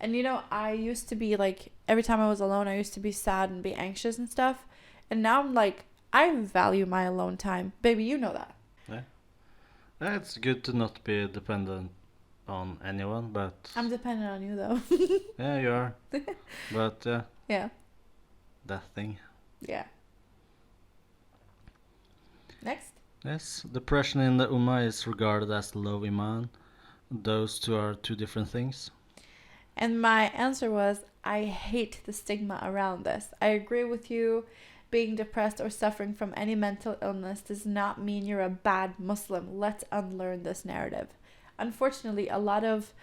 And, you know, I used to be, like, every time I was alone, I used to be sad and be anxious and stuff. And now I'm like, I value my alone time. Baby, you know that. Yeah, it's good to not be dependent on anyone, but I'm dependent on you, though. yeah, you are. But Yeah. that thing. Yeah. Next. Yes, depression in the Ummah is regarded as low iman. Those two are two different things. And my answer was, I hate the stigma around this. I agree with you. Being depressed or suffering from any mental illness does not mean you're a bad Muslim. Let's unlearn this narrative. Unfortunately, a lot of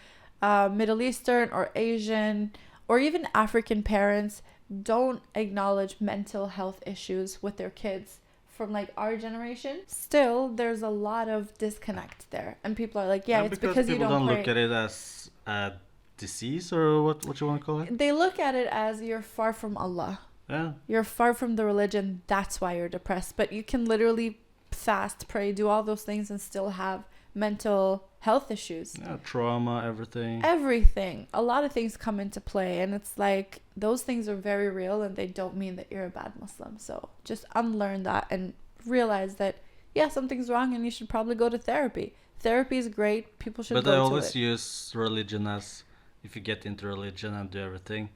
Middle Eastern or Asian or even African parents don't acknowledge mental health issues with their kids from, like, our generation. Still, there's a lot of disconnect there. And people are like, yeah, it's because you people don't pray. look at it as a disease, or what you want to call it. They look at it as, you're far from Allah. Yeah. You're far from the religion. That's why you're depressed. But you can literally fast, pray, do all those things and still have mental health issues. Yeah, trauma, everything. Everything. A lot of things come into play. And it's like, those things are very real, and they don't mean that you're a bad Muslim. So just unlearn that and realize that, yeah, something's wrong and you should probably go to therapy. Therapy is great. People should But go I to always it. use religion as, if you get into religion and do everything,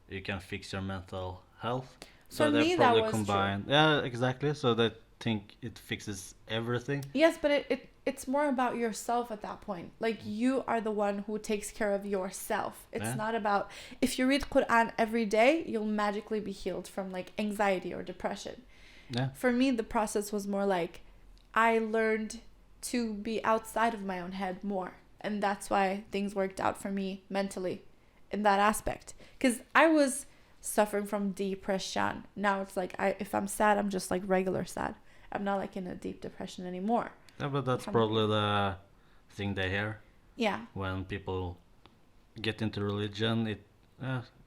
you can fix your mental health. So For they me, that probably was true. combine. Yeah, exactly. So they think it fixes everything. Yes, but it's more about yourself at that point. Like you are the one who takes care of yourself. It's Yeah. not about if you read Quran every day, you'll magically be healed from like anxiety or depression. Yeah. For me, the process was more like I learned to be outside of my own head more. And that's why things worked out for me mentally in that aspect. Because I was suffering from depression. Now it's like if I'm sad, I'm just like regular sad. I'm not like in a deep depression anymore. Yeah, but that's Alhamdulillah. probably the thing they hear Yeah. when people get into religion.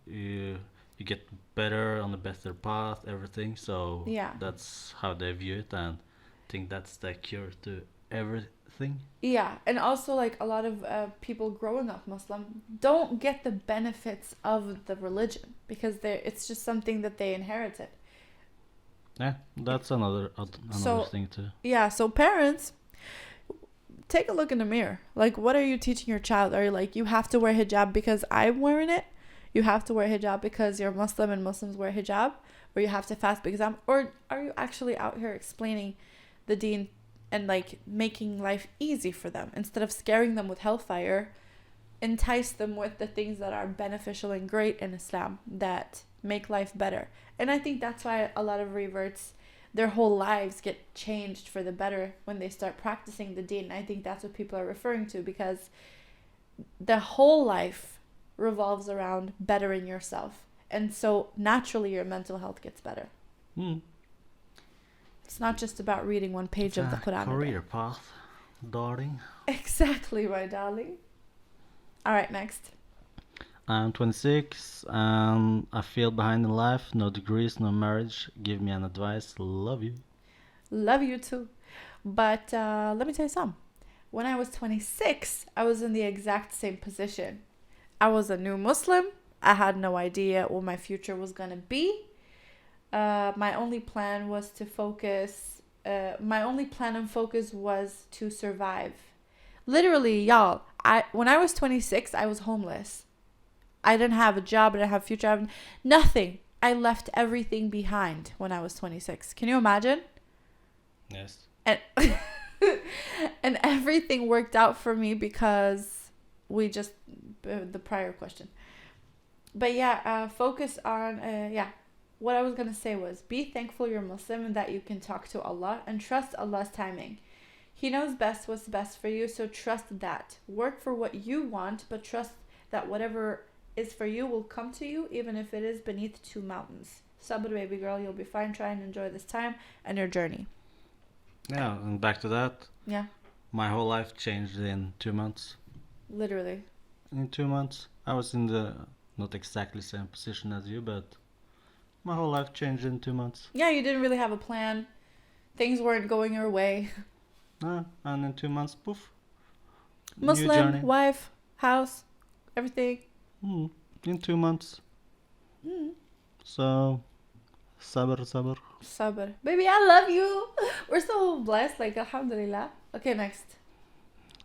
You you get better on a better path, everything. So Yeah. that's how they view it, and think that's the cure to everything. Yeah. And also, like, a lot of people growing up Muslim don't get the benefits of the religion because it's just something that they inherited. Yeah, that's another So, thing too. yeah. So, parents, take a look in the mirror. Like, what are you teaching your child? Are you like, you have to wear hijab because I'm wearing it? You have to wear hijab because you're Muslim and Muslims wear hijab? Or you have to fast because or are you actually out here explaining the deen and like making life easy for them instead of scaring them with hellfire? Entice them with the things that are beneficial and great in Islam that make life better. And I think that's why a lot of reverts, their whole lives get changed for the better when they start practicing the deen. I think that's what people are referring to because the whole life revolves around bettering yourself. And so naturally your mental health gets better. Hmm. It's not just about reading one page of the Quran. Career path, darling. Exactly, my darling. All right, next. I'm 26 and I feel behind in life. No degrees, no marriage. Give me an advice. Love you. Love you too. But let me tell you something. When I was 26, I was in the exact same position. I was a new Muslim. I had no idea what my future was going to be. My only plan was to focus. My only plan and focus was to survive. Literally, y'all, when I was 26, I was homeless. I didn't have a job. I didn't have a future. Nothing. I left everything behind when I was 26. Can you imagine? Yes. And and everything worked out for me because we just the prior question. But yeah, focus on what I was gonna say was be thankful you're Muslim and that you can talk to Allah and trust Allah's timing. He knows best what's best for you, so trust that. Work for what you want, but trust that whatever is for you will come to you, even if it is beneath two mountains. Sabr, baby girl, you'll be fine. Try and enjoy this time and your journey. Yeah, and back to that. Yeah. My whole life changed in 2 months. Literally. In 2 months, I was in the not exactly same position as you, but my whole life changed in 2 months. Yeah, you didn't really have a plan. Things weren't going your way. And in 2 months, poof. Muslim, wife, house, everything. In 2 months. So, sabr. Sabr. Baby, I love you. We're so blessed. Like, alhamdulillah. Okay, next.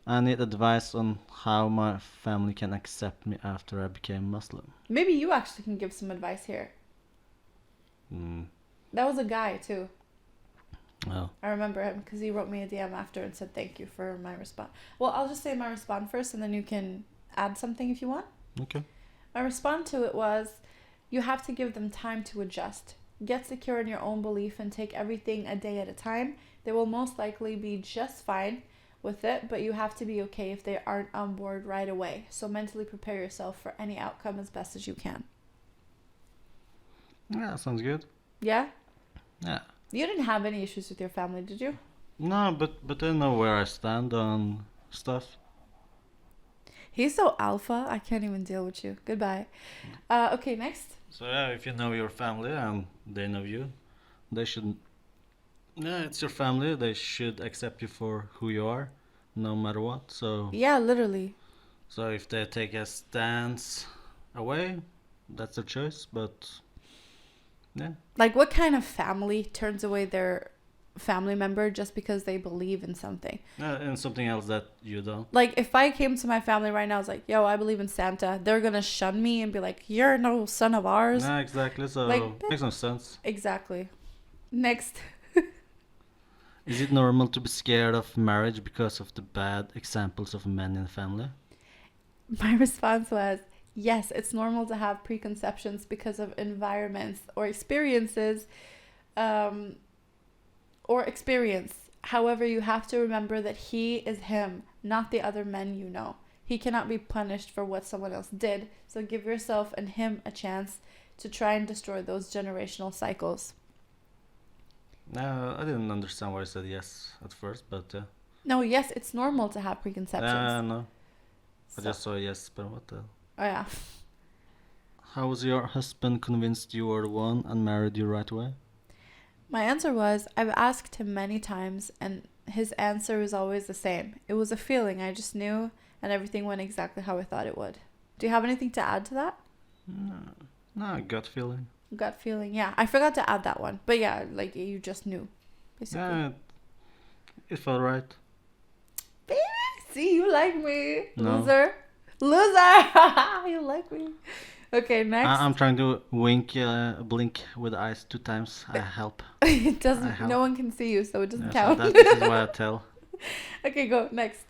I need advice on how my family can accept me after I became Muslim. Maybe you actually can give some advice here. That was a guy, too. Oh. I remember him because he wrote me a DM after and said thank you for my response. Well, I'll just say my response first and then you can add something if you want. Okay. My response to it was, you have to give them time to adjust. Get secure in your own belief and take everything a day at a time. They will most likely be just fine with it, but you have to be okay if they aren't on board right away. So mentally prepare yourself for any outcome as best as you can. Yeah, sounds good. Yeah? Yeah. You didn't have any issues with your family, did you? No, but I know where I stand on stuff. He's so alpha, I can't even deal with you. Goodbye. Okay, next. So yeah, if you know your family and they know you, they should. Yeah, it's your family. They should accept you for who you are, no matter what. So Yeah, literally. so if they take a stance away, that's their choice. But yeah, Like, what kind of family turns away their family member just because they believe in something. And something else that you don't. Like, if I came to my family right now, I was like, yo, I believe in Santa, they're gonna shun me and be like, you're no son of ours. Yeah, exactly. So Like, makes no sense. Exactly. Next. Is it normal to be scared of marriage because of the bad examples of men in the family? My response was, yes, it's normal to have preconceptions because of environments or experiences, or experience. However, you have to remember that he is him, not the other men you know. He cannot be punished for what someone else did. So give yourself and him a chance to try and destroy those generational cycles. No, I didn't understand why I said yes at first, but No, yes, it's normal to have preconceptions. no. I So- just saw yes, but what the... Oh, yeah. How was your husband convinced you were the one and married you right away? My answer was, I've asked him many times, and his answer was always the same. It was a feeling. I just knew, and everything went exactly how I thought it would. Do you have anything to add to that? No, gut feeling. Gut feeling. Yeah, I forgot to add that one. But yeah, like, you just knew, basically. Yeah, it felt right. Baby, see, you like me. No. Loser. You like me. Okay, next. I'm trying to blink with the eyes 2 times. I help. It doesn't, I help. no one can see you, so it doesn't Yeah, count. so this is why I tell. Okay, go, next.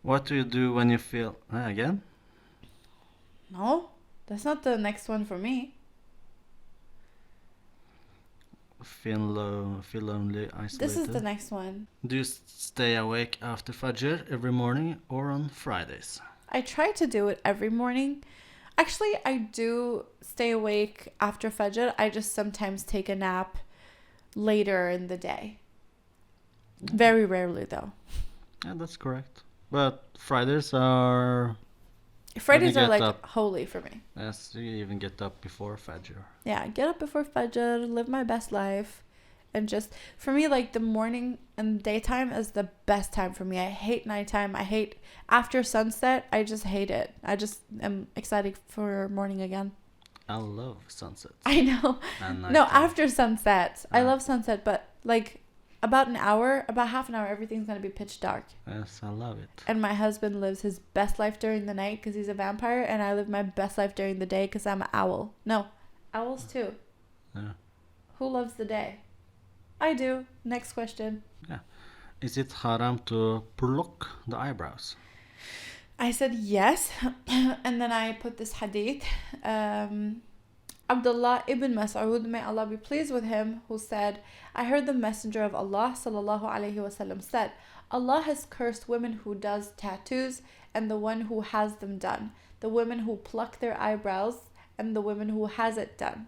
What do you do when you feel... again? No, that's not the next one for me. Feel lonely, isolated. This is the next one. Do you stay awake after Fajr every morning or on Fridays? I try to do it every morning. Actually, I do stay awake after Fajr. I just sometimes take a nap later in the day. Very rarely, though. Yeah, that's correct. But Fridays are... Fridays are get like up. holy for me. Yes, you even get up before Fajr. Yeah, get up before Fajr, live my best life. And just, for me, like, the morning and daytime is the best time for me. I hate nighttime. I hate after sunset. I just hate it. I just am excited for morning again. I love sunsets. I know. And No, nighttime. after sunset. I love sunset, but like about half an hour, everything's going to be pitch dark. Yes, I love it. And my husband lives his best life during the night because he's a vampire, and I live my best life during the day because I'm an owl. No, owls too. Yeah. Who loves the day? I do. Next question. Yeah. Is it haram to pluck the eyebrows? I said yes, and then I put this hadith. Abdullah ibn Mas'ud, may Allah be pleased with him, who said, I heard the Messenger of Allah sallallahu alaihi wasallam said, Allah has cursed women who does tattoos and the one who has them done, the women who pluck their eyebrows and the women who has it done,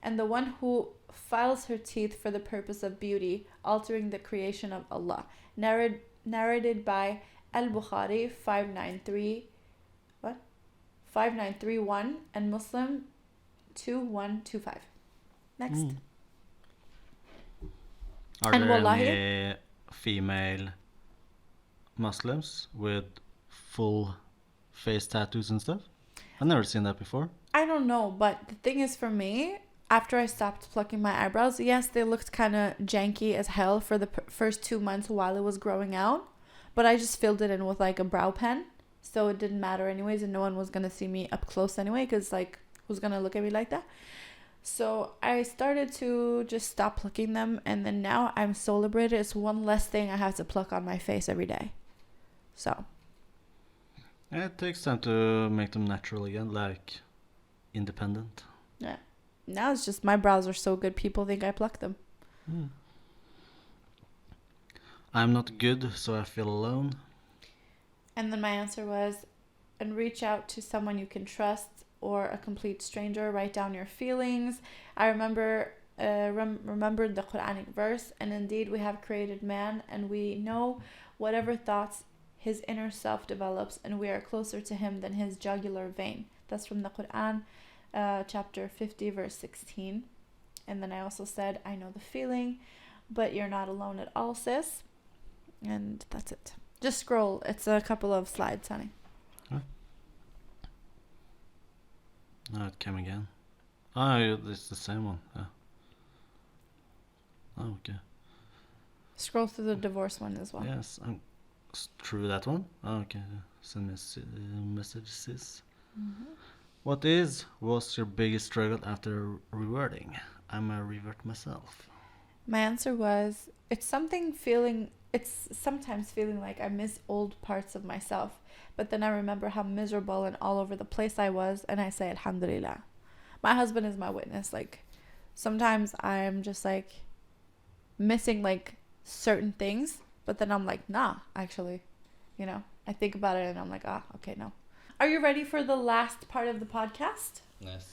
and the one who files her teeth for the purpose of beauty, altering the creation of Allah. Narrated by Al-Bukhari 5931 and Muslim 2125. Next. Are And there wallahi- any female Muslims with full face tattoos and stuff? I've never seen that before. I don't know, but the thing is, for me, after I stopped plucking my eyebrows, yes, they looked kind of janky as hell for the first 2 months while it was growing out, but I just filled it in with like a brow pen, so it didn't matter anyways, and no one was gonna see me up close anyway, because like, who's gonna look at me like that? So I started to just stop plucking them, and then now I'm so liberated. It's one less thing I have to pluck on my face every day. So Yeah, it takes time to make them natural again, like independent. yeah, now it's just my brows are so good, people think I pluck them. I'm not good, so I feel alone. And then my answer was, and reach out to someone you can trust or a complete stranger. Write down your feelings. I remembered the Quranic verse, and indeed we have created man, and we know whatever thoughts his inner self develops, and we are closer to him than his jugular vein. That's from the Quran, chapter 50, verse 16. And then I also said, I know the feeling, but you're not alone at all, sis. And that's it. Just scroll. It's a couple of slides, honey. No, it came again. Oh, it's the same one. Yeah. Oh, okay. Scroll through the divorce one as well. Yes, I'm through that one. Okay, send me messages. What was your biggest struggle after reverting? I'm a revert myself. My answer was, it's sometimes feeling like I miss old parts of myself, but then I remember how miserable and all over the place I was, and I say alhamdulillah. My husband is my witness. Like, sometimes I'm just like missing like certain things, but then I'm like, nah, actually, I think about it and I'm like, okay, no. Are you ready for the last part of the podcast? Yes.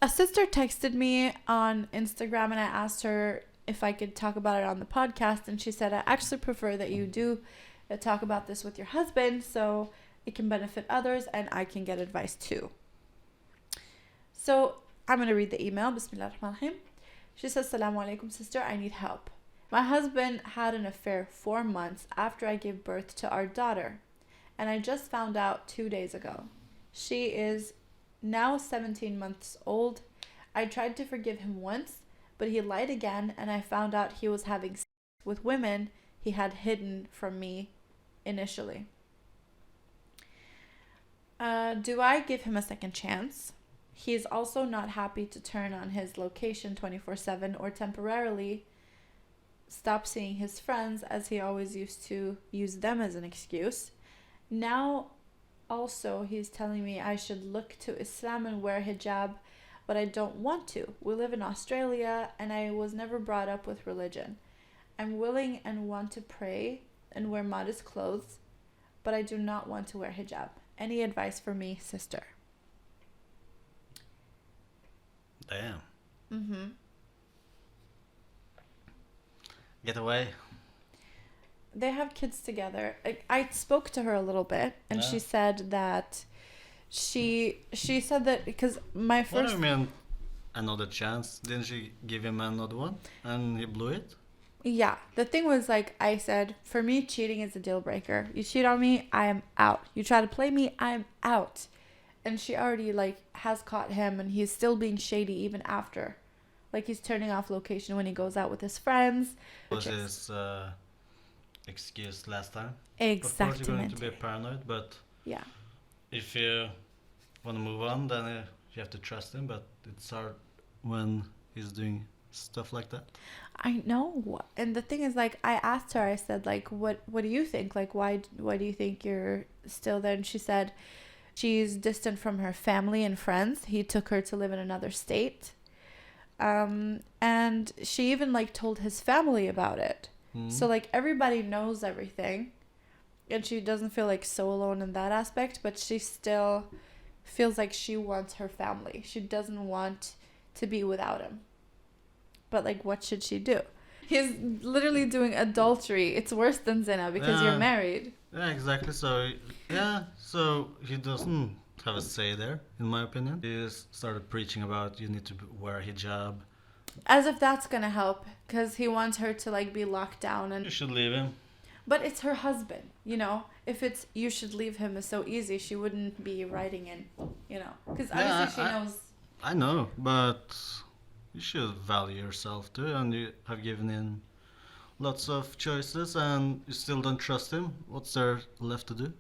A sister texted me on Instagram and I asked her if I could talk about it on the podcast, and she said, I actually prefer that you do talk about this with your husband so it can benefit others and I can get advice too. So I'm going to read the email. Bismillahirrahmanirrahim. She says, Salam alaikum, sister, I need help. My husband had an affair 4 months after I gave birth to our daughter, and I just found out 2 days ago. She is now 17 months old. I tried to forgive him once, but he lied again, and I found out he was having sex with women he had hidden from me initially. Do I give him a second chance? He is also not happy to turn on his location 24/7 or temporarily stop seeing his friends, as he always used to use them as an excuse. Now, also, he's telling me I should look to Islam and wear hijab, but I don't want to. We live in Australia, and I was never brought up with religion. I'm willing and want to pray and wear modest clothes, but I do not want to wear hijab. Any advice for me, sister? Damn. Mm-hmm. Get away. They have kids together. I spoke to her a little bit, and she said that she said that because my What first... do you mean another chance? Didn't she give him another one and he blew it? Yeah, the thing was, like I said, for me, cheating is a deal breaker. You cheat on me, I am out. You try to play me, I'm out. And she already, like, has caught him, and he's still being shady even after. Like, he's turning off location when he goes out with his friends. Was his excuse last time? Exactly. Of course you're going to be paranoid, but yeah, if you want to move on, then you have to trust him, but it's hard when he's doing stuff like that. I know. And the thing is, like, I asked her, I said, like, what do you think? Like, why do you think you're still there? And she said she's distant from her family and friends. He took her to live in another state. And she even, like, told his family about it. So, like, everybody knows everything. And she doesn't feel, like, so alone in that aspect. But she still feels like she wants her family. She doesn't want to be without him. But, like, what should she do? He's literally doing adultery. It's worse than zina because you're married. Yeah, exactly. So he doesn't have a say there, in my opinion. He started preaching about you need to wear a hijab. As if that's gonna help, because he wants her to, like, be locked down. And You should leave him. but it's her husband, If it's you should leave him is so easy, she wouldn't be writing in, because obviously she knows. I know, but you should value yourself too, and you have given him lots of choices, and you still don't trust him. What's there left to do?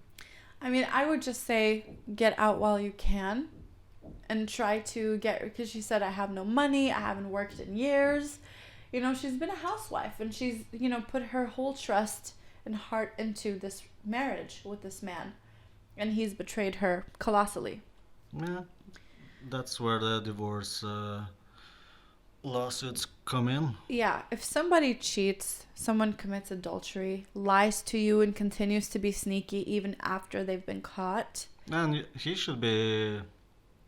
I mean, I would just say get out while you can and try to because she said, I have no money, I haven't worked in years. She's been a housewife, and she's, put her whole trust and heart into this marriage with this man, and he's betrayed her colossally. Yeah, that's where the divorce lawsuits come in. Yeah, if somebody cheats, someone commits adultery, lies to you, and continues to be sneaky even after they've been caught. And he should be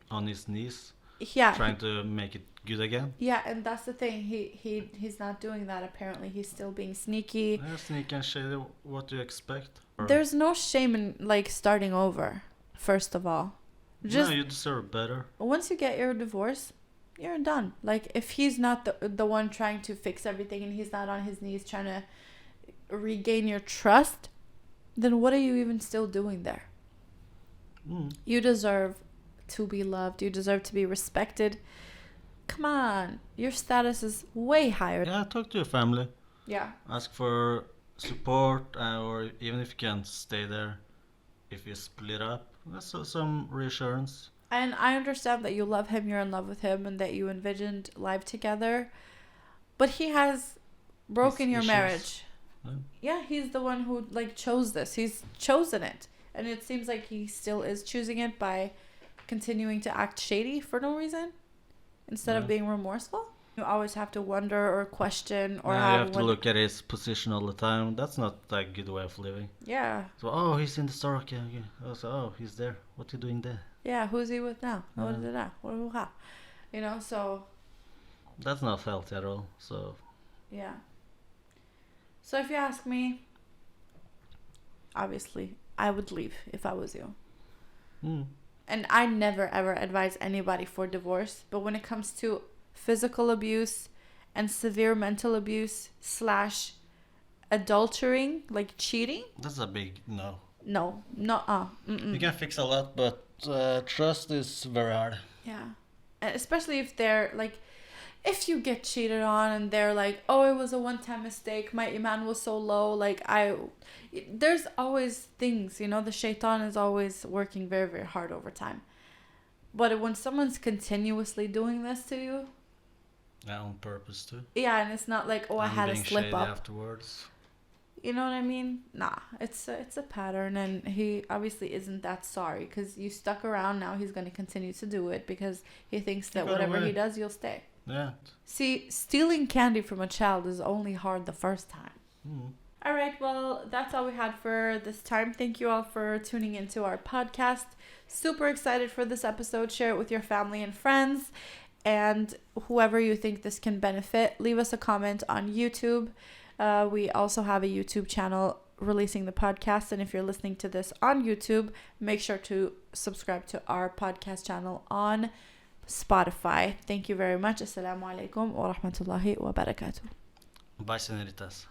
on his knees, trying to make it good again. Yeah, and that's the thing. He's not doing that. Apparently, he's still being sneaky. Yeah, sneaky and shady. What do you expect? There's no shame in, like, starting over. First of all, no, you deserve better. Once you get your divorce, you're done. Like, if he's not the one trying to fix everything, and he's not on his knees trying to regain your trust, then what are you even still doing there? You deserve to be loved. You deserve to be respected. Come on, your status is way higher. Yeah, talk to your family. Yeah. Ask for support, or even if you can stay there, if you split up, that's some reassurance. And I understand that you love him, you're in love with him, and that you envisioned life together. But he has broken your Issues. marriage. Yeah. Yeah, he's the one who like chose this. He's chosen it. And it seems like he still is choosing it by continuing to act shady for no reason instead of being remorseful. You always have to wonder or question or You have have to look at his position all the time. That's not a good way of living. Yeah. So, oh, he's in the store. Okay, okay. Also, oh, he's there. What are you doing there? Yeah, who's he with now? Yeah. What is it now? You know, so That's not healthy at all. So, yeah. So if you ask me, obviously, I would leave if I was you. And I never ever advise anybody for divorce. But when it comes to physical abuse and severe mental abuse / adultering, like cheating, that's a big no. no, You can fix a lot, but trust is very hard. Yeah. And especially if they're like, if you get cheated on and they're like, oh, it was a one-time mistake, my iman was so low, like there's always things, you know, the shaitan is always working very, very hard over time. But when someone's continuously doing this to you, yeah, on purpose too. Yeah, and it's not like, oh, I had a slip up afterwards. You know what I mean? Nah, it's a pattern, and he obviously isn't that sorry because you stuck around. Now he's going to continue to do it because he thinks that whatever he does, you'll stay. Yeah. See, stealing candy from a child is only hard the first time. All right, well, that's all we had for this time. Thank you all for tuning into our podcast. Super excited for this episode. Share it with your family and friends, and whoever you think this can benefit. Leave us a comment on YouTube. We also have a YouTube channel releasing the podcast, and if you're listening to this on YouTube, make sure to subscribe to our podcast channel on Spotify. Thank you very much. Assalamu alaikum wa rahmatullahi wa barakatuh. Bye, senoritas.